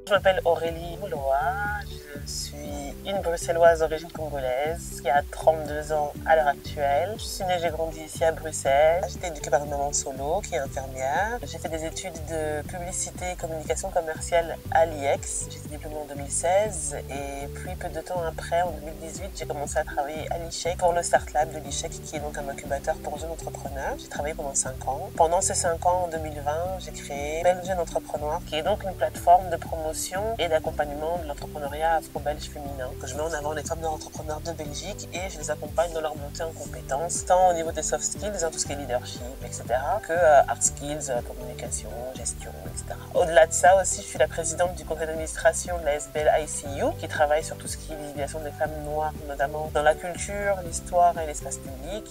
Je m'appelle Aurélie Mouloa, je suis une bruxelloise d'origine congolaise qui a 32 ans à l'heure actuelle. Je suis née, j'ai grandi ici à Bruxelles. J'étais éduquée par une maman solo qui est infirmière. J'ai fait des études de publicité et communication commerciale à l'IEX. J'ai été diplômée en 2016 et puis peu de temps après, en 2018, j'ai commencé à travailler à l'ICHEC pour le Start Lab de l'ICHEC qui est donc un incubateur pour jeunes entrepreneurs. J'ai travaillé pendant 5 ans. Pendant ces 5 ans, en 2020, j'ai créé Belle Jeune Entrepreneur qui est donc une plateforme de promotion et d'accompagnement de l'entrepreneuriat afro-belge féminin, que je mets en avant les femmes entrepreneurs de Belgique et je les accompagne dans leur montée en compétences, tant au niveau des soft skills, tout ce qui est leadership, etc., que hard skills, communication, gestion, etc. Au-delà de ça aussi, je suis la présidente du conseil d'administration de la SBL ICU, qui travaille sur tout ce qui est visibilisation des femmes noires, notamment dans la culture, l'histoire et l'espace public.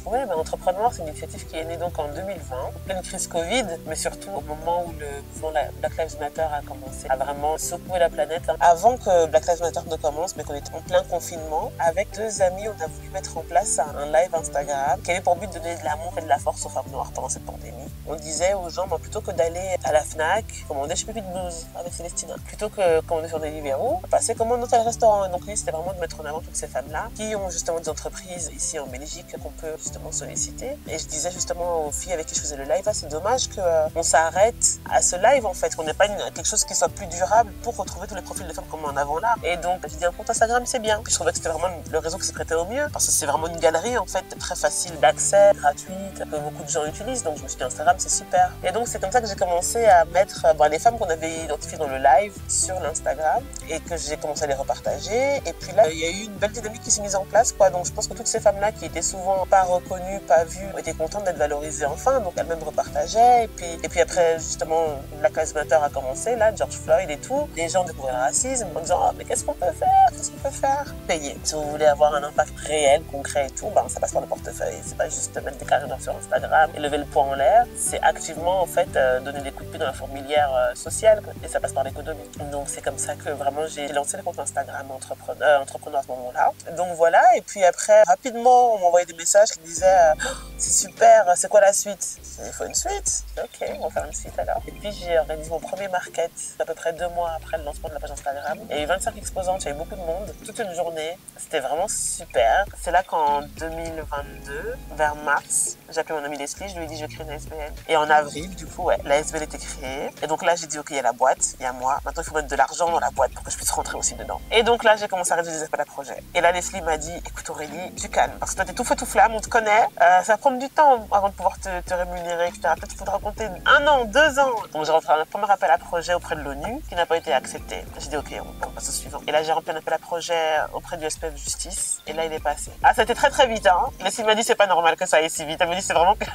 Oui, Entrepreneur, c'est une initiative qui est née donc en 2020, en pleine crise Covid, mais surtout au moment où le mouvement Black Lives Matter a commencé à vraiment secouer la planète. Avant que Black Lives Matter ne commence, mais qu'on était en plein confinement, avec 2 amis, on a voulu mettre en place un live Instagram qui avait pour but de donner de l'amour et de la force aux femmes noires pendant cette pandémie. On disait aux gens, plutôt que d'aller à la Fnac, commander chez Pépite Blues avec Célestina, plutôt que commander sur Deliveroo, passer commander dans tel restaurant. Donc l'idée, c'était vraiment de mettre en avant toutes ces femmes-là qui ont justement des entreprises ici en Belgique qu'on peut justement solliciter. Et je disais justement aux filles avec qui je faisais le live, c'est dommage qu'on s'arrête à ce live en fait, qu'on n'ait pas quelque chose qui soit plus durable pour retrouver tous les profils de femmes qu'on met en avant là. Et donc j'ai dit un compte Instagram, c'est bien. Puis je trouvais que c'était vraiment le réseau qui se prêtait au mieux parce que c'est vraiment une galerie en fait très facile d'accès, gratuite, que beaucoup de gens utilisent. Donc je me suis dit Instagram c'est super. Et donc c'est comme ça que j'ai commencé à mettre les femmes qu'on avait identifiées dans le live sur l'Instagram et que j'ai commencé à les repartager. Et puis là il y a eu une belle dynamique qui s'est mise en place quoi. Donc je pense que toutes ces femmes là qui étaient souvent pas reconnues, pas vues, étaient contentes d'être valorisées enfin. Donc elles-mêmes repartageaient. Et puis après justement Black Lives Matter a commencé là, George Floyd et tout. Les gens découvraient le racisme en disant mais qu'est-ce qu'on peut faire? Payer. Si vous voulez avoir un impact réel, concret et tout, ça passe par le portefeuille. C'est pas juste mettre des carrés sur Instagram et lever le poing en l'air. C'est activement en fait donner des coups de pied dans la fourmilière sociale et ça passe par l'économie. Donc c'est comme ça que vraiment j'ai lancé le compte Instagram entrepreneur à ce moment-là. Donc voilà, et puis après rapidement on m'envoyait des messages qui disaient c'est super, c'est quoi la suite? Il faut une suite. Ok, on va faire une suite alors. Et puis j'ai organisé mon premier market à peu près 2 mois après le lancement de la page Instagram. Il y a eu 25 exposantes, il y avait beaucoup de monde, toute une journée. C'était vraiment super. C'est là qu'en 2022, vers mars, j'ai appelé mon ami Leslie, je lui ai dit je vais créer une SBL. Et en avril, du coup, la SBL était créée. Et donc là, j'ai dit ok, il y a la boîte, il y a moi. Maintenant, il faut mettre de l'argent dans la boîte pour que je puisse rentrer aussi dedans. Et donc là, j'ai commencé à rédiger des appels à projets. Et là, Leslie m'a dit écoute Aurélie, tu calmes. Parce que toi, t'es tout feu tout flamme, on te connaît. Ça va prendre du temps avant de pouvoir te rémunérer, etc. Peut-être qu'il faudra compter 1 an, 2 ans. Donc j'ai rentré un premier appel à projet auprès de l'ONU qui n'a pas été accepté. J'ai dit ok, on passe au suivant. Et là, j'ai rempli un appel à projet auprès du SPF Justice. Et là, il est passé. Ah, ça a été très très vite. Leslie m'a dit c'est pas normal que ça aille si vite. Elle m'a dit c'est vraiment que...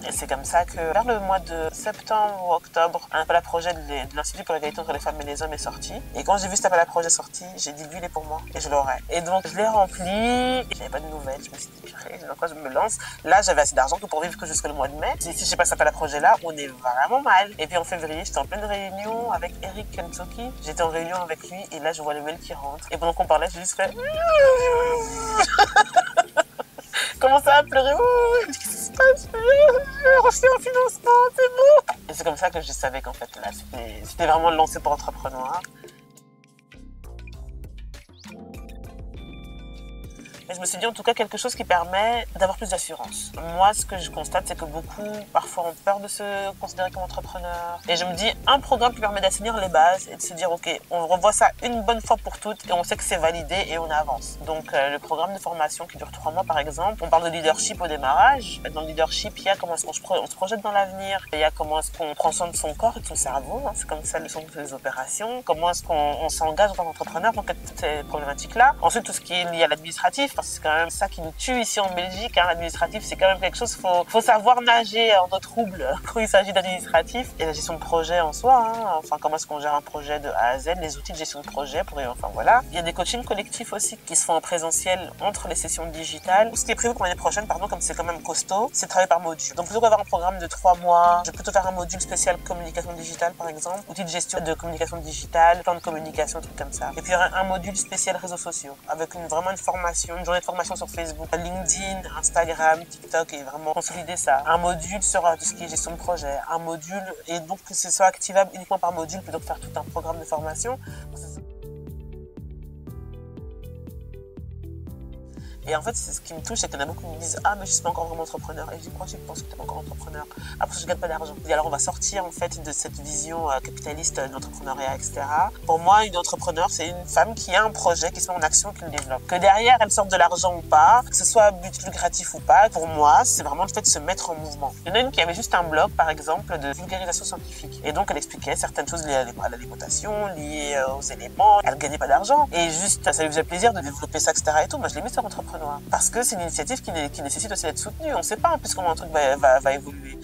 Et c'est comme ça que vers le mois de septembre ou octobre, un appel à projet de l'Institut pour l'égalité entre les femmes et les hommes est sorti. Et quand j'ai vu cet appel à projet sorti, j'ai dit lui il est pour moi et je l'aurai. Et donc je l'ai rempli, et j'avais pas de nouvelles, je me suis dit purée, dans quoi je me lance. Là j'avais assez d'argent que pour vivre que jusqu'au mois de mai. Et si j'ai pas cet appel à projet là, on est vraiment mal. Et puis en février, j'étais en pleine réunion avec Eric Kentucky. J'étais en réunion avec lui et là je vois le mail qui rentre. Et pendant qu'on parlait, j'ai juste fait commencé à pleurer. Qu'est-ce qui se passe? J'ai reçu un financement, c'est bon. Et c'est comme ça que je savais qu'en fait là, c'était vraiment le lancer pour entrepreneur. Et je me suis dit en tout cas quelque chose qui permet d'avoir plus d'assurance. Moi, ce que je constate, c'est que beaucoup, parfois, ont peur de se considérer comme entrepreneur. Et je me dis, un programme qui permet d'assainir les bases et de se dire, ok, on revoit ça une bonne fois pour toutes et on sait que c'est validé et on avance. Donc, le programme de formation qui dure 3 mois, par exemple, on parle de leadership au démarrage. Dans le leadership, il y a comment est-ce qu'on se projette dans l'avenir. Il y a comment est-ce qu'on prend soin de son corps et de son cerveau. C'est comme ça le son des opérations. Comment est-ce qu'on s'engage en tant qu'entrepreneur dans toutes ces problématiques-là. Ensuite, tout ce qui est lié à l'administratif. C'est quand même ça qui nous tue ici en Belgique. L'administratif, c'est quand même quelque chose, faut savoir nager en eau trouble quand il s'agit d'administratif. Et la gestion de projet en soi, enfin comment est-ce qu'on gère un projet de A à Z, les outils de gestion de projet, voilà. Il y a des coachings collectifs aussi qui se font en présentiel entre les sessions digitales. Ce qui est prévu pour l'année prochaine, comme c'est quand même costaud, c'est de travailler par module. Donc plutôt qu'avoir un programme de 3 mois, je vais plutôt faire un module spécial communication digitale par exemple, outils de gestion de communication digitale, plan de communication, trucs comme ça. Et puis un module spécial réseaux sociaux, avec vraiment une formation, une journée de formation sur Facebook, LinkedIn, Instagram, TikTok et vraiment consolider ça. Un module sur tout ce qui est gestion de projet, un module et donc que ce soit activable uniquement par module plutôt que faire tout un programme de formation. Et en fait, c'est ce qui me touche, c'est qu'il y en a beaucoup qui me disent « Ah, mais je suis pas encore vraiment entrepreneur. » Et je dis « Pourquoi tu penses que tu n'es pas encore entrepreneur ?» Ah, parce que je gagne pas d'argent. Et alors, on va sortir, en fait, de cette vision capitaliste de l'entrepreneuriat, etc. Pour moi, une entrepreneur, c'est une femme qui a un projet, qui se met en action, qui le développe. Que derrière, elle sorte de l'argent ou pas, que ce soit à but lucratif ou pas, pour moi, c'est vraiment le fait de se mettre en mouvement. Il y en a une qui avait juste un blog, par exemple, de vulgarisation scientifique. Et donc, elle expliquait certaines choses liées à l'alimentation, liées aux éléments. Elle gagnait pas d'argent. Et juste, ça lui faisait plaisir de développer ça, etc. Et tout. Moi, je l'ai mis sur entrepreneur. Parce que c'est une initiative qui nécessite aussi d'être soutenue. On ne sait pas en plus comment un truc va évoluer.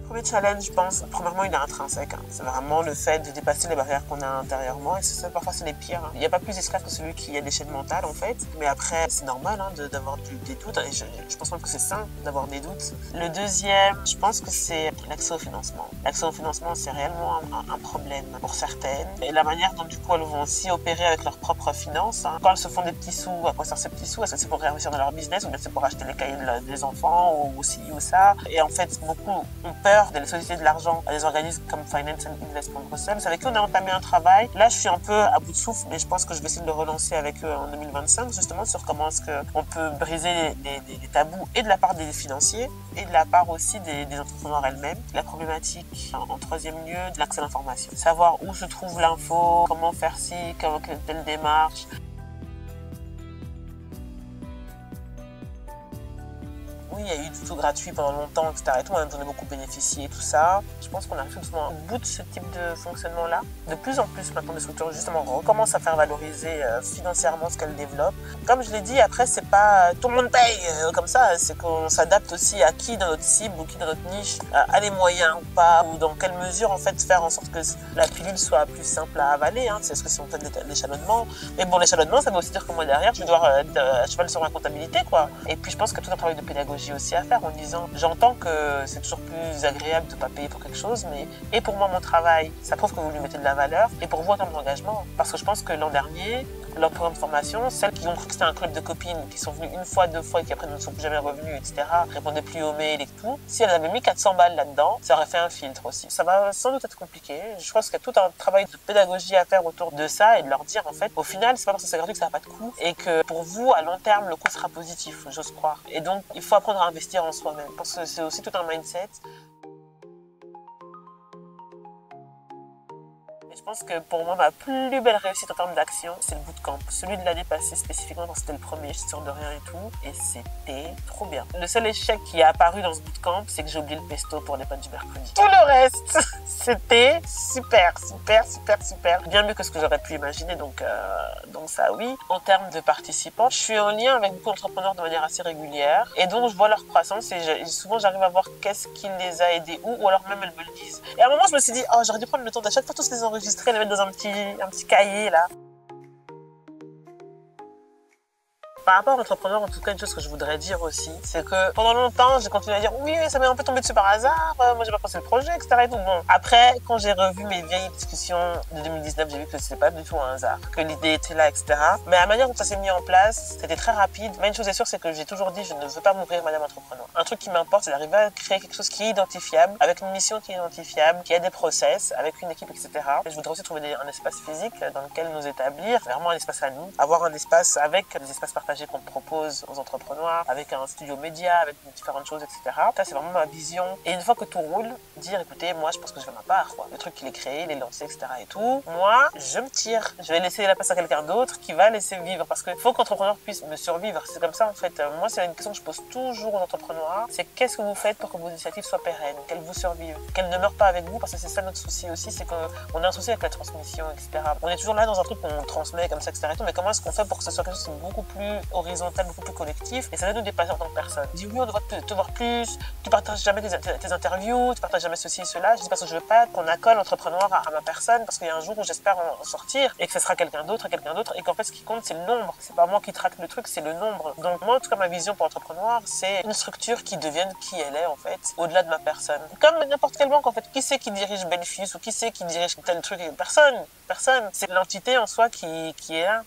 Premier challenge, je pense, premièrement, il est intrinsèque. C'est vraiment le fait de dépasser les barrières qu'on a intérieurement. Et ça, parfois, c'est les pires. Il n'y a pas plus esclave que celui qui a des chaînes mentales, en fait. Mais après, c'est normal d'avoir des doutes. Et je pense même que c'est sain d'avoir des doutes. Le deuxième, je pense que c'est l'accès au financement. L'accès au financement, c'est réellement un problème pour certaines. Et la manière dont, du coup, elles vont aussi opérer avec leurs propres finances. Quand elles se font des petits sous, à quoi servent ces petits sous? Est-ce que c'est pour réinvestir dans leur business ou bien c'est pour acheter les cahiers des enfants ou ci ou ça? Et en fait, beaucoup ont peur d'aller solliciter de l'argent à des organismes comme Finance and Investment Bruxelles, avec qui on a entamé un travail. Là, je suis un peu à bout de souffle, mais je pense que je vais essayer de le relancer avec eux en 2025, justement, sur comment est-ce qu'on peut briser les tabous et de la part des financiers et de la part aussi des entrepreneurs elles-mêmes. La problématique, en troisième lieu, de l'accès à l'information. Savoir où se trouve l'info, comment faire ci, quelle telle démarche. Oui, il y a eu du tout gratuit pendant longtemps, etc. Et tout, j'en ai beaucoup bénéficié, tout ça. Je pense qu'on arrive tout doucement au bout de ce type de fonctionnement-là. De plus en plus, maintenant, les structures, justement, recommencent à faire valoriser financièrement ce qu'elles développent. Comme je l'ai dit, après, c'est pas tout le monde paye comme ça. C'est qu'on s'adapte aussi à qui dans notre cible ou qui dans notre niche a les moyens ou pas, ou dans quelle mesure, en fait, faire en sorte que la pilule soit plus simple à avaler. C'est ce que si on fait de l'échelonnement. Mais bon, l'échelonnement, ça veut aussi dire que moi, derrière, je vais devoir être à cheval sur ma comptabilité, quoi. Et puis, je pense que tout un travail de pédagogie aussi à faire en disant j'entends que c'est toujours plus agréable de ne pas payer pour quelque chose, mais et pour moi mon travail ça prouve que vous lui mettez de la valeur, et pour vous en termes d'engagement, parce que je pense que l'an dernier leur programme de formation, celles qui ont cru que c'était un club de copines qui sont venues une fois, 2 fois et qui après ne sont plus jamais revenues, etc., répondaient plus aux mails et tout, si elles avaient mis 400 balles là-dedans, ça aurait fait un filtre aussi. Ça va sans doute être compliqué. Je pense qu'il y a tout un travail de pédagogie à faire autour de ça et de leur dire en fait au final c'est pas parce que c'est gratuit que ça n'a pas de coût, et que pour vous à long terme le coût sera positif, j'ose croire. Et donc il faut apprendre à investir en soi-même, parce que c'est aussi tout un mindset. Je pense que pour moi, ma plus belle réussite en termes d'action, c'est le bootcamp. Celui de l'année passée spécifiquement, parce que c'était le premier, je suis sûre de rien et tout. Et c'était trop bien. Le seul échec qui est apparu dans ce bootcamp, c'est que j'ai oublié le pesto pour les pâtes du mercredi. Tout le reste, c'était super. Bien mieux que ce que j'aurais pu imaginer, donc ça oui. En termes de participants, je suis en lien avec beaucoup d'entrepreneurs de manière assez régulière. Et donc je vois leur croissance et souvent j'arrive à voir qu'est-ce qui les a aidés ou alors même elles me le disent. Et à un moment, je me suis dit, oh, j'aurais dû prendre le temps d'à chaque fois tous les enregistrer, les mettre dans un petit cahier là. Par rapport à l'entrepreneur, en tout cas, une chose que je voudrais dire aussi, c'est que pendant longtemps, j'ai continué à dire oui, ça m'est un peu tombé dessus par hasard, moi j'ai pas pensé le projet, etc. Et tout. Bon. Après, quand j'ai revu mes vieilles discussions de 2019, j'ai vu que c'était pas du tout un hasard, que l'idée était là, etc. Mais la manière dont ça s'est mis en place, c'était très rapide. Mais une chose est sûre, c'est que j'ai toujours dit, je ne veux pas mourir madame entrepreneur. Un truc qui m'importe, c'est d'arriver à créer quelque chose qui est identifiable, avec une mission qui est identifiable, qui a des process, avec une équipe, etc. Et je voudrais aussi trouver un espace physique dans lequel nous établir, vraiment un espace à nous, avoir un espace avec des espaces partagés qu'on propose aux entrepreneurs, avec un studio média, avec différentes choses, etc. Ça, c'est vraiment ma vision. Et une fois que tout roule, dire, écoutez, moi, je pense que je fais ma part, quoi. Le truc qu'il est créé, il est lancé, etc. et tout. Moi, je me tire. Je vais laisser la place à quelqu'un d'autre qui va laisser vivre, parce qu'il faut qu'entrepreneur puisse me survivre. C'est comme ça, en fait. Moi, c'est une question que je pose toujours aux entrepreneurs. C'est qu'est-ce que vous faites pour que vos initiatives soient pérennes, qu'elles vous survivent, qu'elles ne meurent pas avec vous, parce que c'est ça notre souci aussi, c'est qu'on a un souci avec la transmission, etc. On est toujours là dans un truc qu'on transmet comme ça, etc. et tout, mais comment est-ce qu'on fait pour que ce soit quelque chose de beaucoup plus horizontal, beaucoup plus collectif, et ça va nous dépasser en tant que personne. Je dis oui, on devrait te voir plus, tu partages jamais tes interviews, tu partages jamais ceci et cela. Je dis parce que je veux pas qu'on accole entrepreneur à ma personne, parce qu'il y a un jour où j'espère en sortir, et que ce sera quelqu'un d'autre, et qu'en fait ce qui compte c'est le nombre. C'est pas moi qui traque le truc, c'est le nombre. Donc moi, en tout cas, ma vision pour entrepreneur, c'est une structure qui devienne qui elle est en fait, au-delà de ma personne. Comme n'importe quelle banque en fait, qui c'est qui dirige Belfius ou qui c'est qui dirige tel truc? Personne. C'est l'entité en soi qui est là.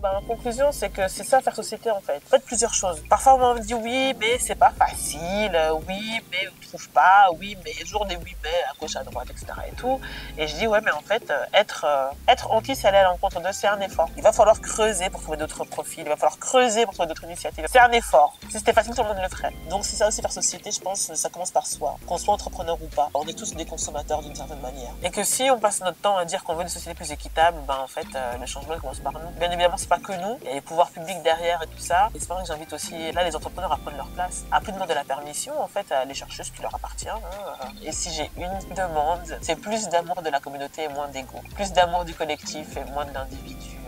En conclusion, c'est que c'est ça faire société en fait. Faites plusieurs choses. Parfois on me dit oui, mais c'est pas facile, oui, mais on trouve pas, oui, mais toujours des oui, mais à gauche, à droite, etc. et tout. Et je dis ouais, mais en fait, être anti, c'est aller à l'encontre d'eux, c'est un effort. Il va falloir creuser pour trouver d'autres profils, il va falloir creuser pour trouver d'autres initiatives. C'est un effort. Si c'était facile, tout le monde le ferait. Donc c'est ça aussi faire société, je pense, ça commence par soi. Qu'on soit entrepreneur ou pas, on est tous des consommateurs d'une certaine manière. Et que si on passe notre temps à dire qu'on veut une société plus équitable, en fait, le changement commence par nous. Bien évidemment, c'est pas que nous, il y a les pouvoirs publics derrière et tout ça. Et c'est pour ça que j'invite aussi là les entrepreneurs à prendre leur place, à plus demander la permission en fait à aller chercher ce qui leur appartient. Et si j'ai une demande, c'est plus d'amour de la communauté et moins d'ego, plus d'amour du collectif et moins de l'individu.